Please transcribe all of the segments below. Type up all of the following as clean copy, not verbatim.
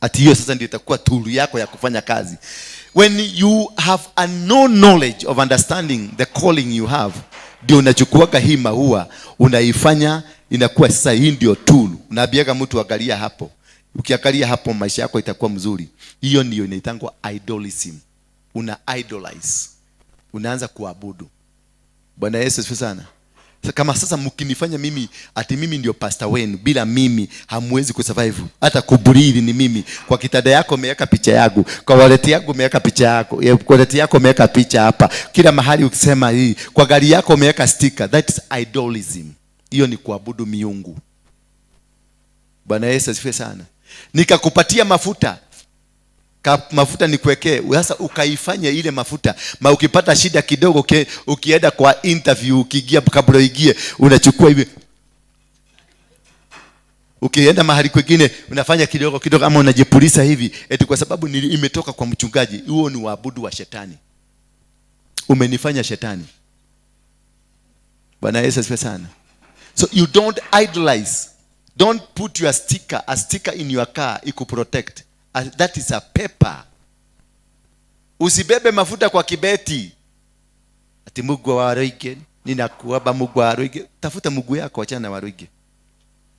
Ati hiyo sasa ndio itakuwa tool yako ya kufanya kazi. When you have a no knowledge of understanding the calling you have, ndio unachukuaga hii maua unaifanya inakuwa sasa hii ndio tool. Unaambiaga mtu angalia hapo. Ukiangalia hapo maisha yako itakuwa mzuri. Hiyo ndio inaitangwa idolism. Una idolize. Unaanza kuabudu. Bwana Yesu asifiwe sana. Kama sasa mkinifanya mimi ati mimi ndio pastor wenu, bila mimi hamwezi kusurvive. Hata kubreathe ni mimi. Kwa kitanda yako umeweka picha yangu, kwa wallet yako umeweka picha yako, kwa wallet yako umeweka picha hapa. Kila mahali ukisema hii, kwa gari yako umeweka sticker. That is idolism. Hiyo ni kuabudu miungu. Bwana Yesu asifiwe sana. Nikakupatia mafuta. Mafuta nikuwekee, sasa ukaifanya ile mafuta. Ukipata shida kidogo ukienda kwa interview, ukiingia kabla uingie unachukua hivi. Ukienda mahali kwingine unafanya kidogo kidogo ama unajipulisa hivi eti kwa sababu imetoka kwa mchungaji. Huo ni waabudu wa shetani. Umenifanya shetani. Bwana Yesu asifiwe sana. So you don't idolize. Don't put your a sticker in your car ikuprotect. That is a paper. Usibebe mafuta kwa kibeti. Ati Mungu wa Waruinge, ninakuomba Mungu wa Waruinge. Tafuta Mungu yako, achana na Waruinge.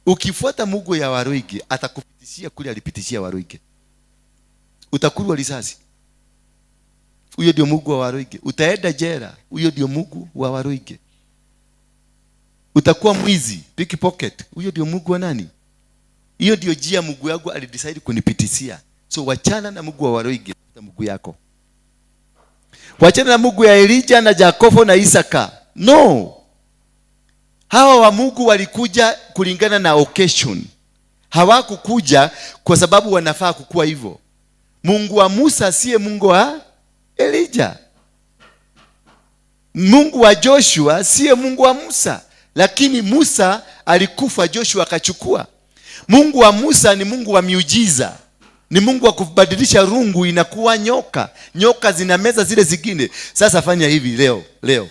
Ukifuata Mungu ya Waruinge, atakupitishia kule alipitishia Waruinge. Utakulwa risasi. Huyo ndio Mungu wa Waruinge. Utaenda jela. Huyo ndio Mungu wa Waruinge. Utakuwa mwizi, pickpocket. Huyo ndio Mungu wa nani? Hiyo ndio njia Mungu yangu alidecide kunipitishia. So wachana na Mungu wa Waruinge, tafuta Mungu yako. Wachana na Mungu ya Elijah na Jacobo na Isaka. No. Hawa wa Mungu walikuja kulingana na occasion. Hawakukuja kwa sababu wanafaa kukua hivyo. Mungu wa Musa siye Mungu wa Elijah. Mungu wa Joshua siye Mungu wa Musa. Lakini Musa alikufa, Joshua akachukua. Mungu wa Musa ni Mungu wa miujiza. Ni Mungu wa kubadilisha rungu inakuwa nyoka. Nyoka zinameza zile zingine. Sasa fanya hivi leo.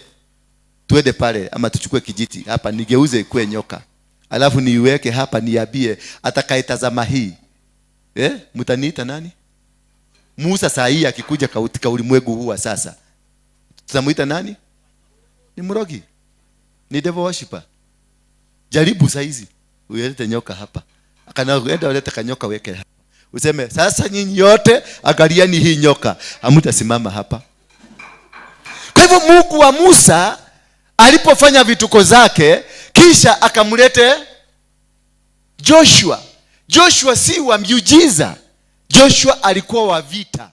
Tuende pale ama tuchukue kijiti hapa nigeuze kuwe nyoka. Alafu niweke hapa niambie atakayetazama hii. Mtaniita nani? Musa saa hii akikuja katika ulimwengu huu sasa. Tutamuita nani? Ni mrogi. Ni devil worshiper. Jaribu saa hizi. Ulete nyoka hapa. Akanaenda ulete kanyoka weke hapa. Useme sasa nyinyi yote angalieni hii nyoka. Hamtasimama hapa. Kwa hivyo Mungu wa Musa alipofanya vituko zake kisha akamlete Joshua. Joshua si wa miujiza. Joshua alikuwa wa vita.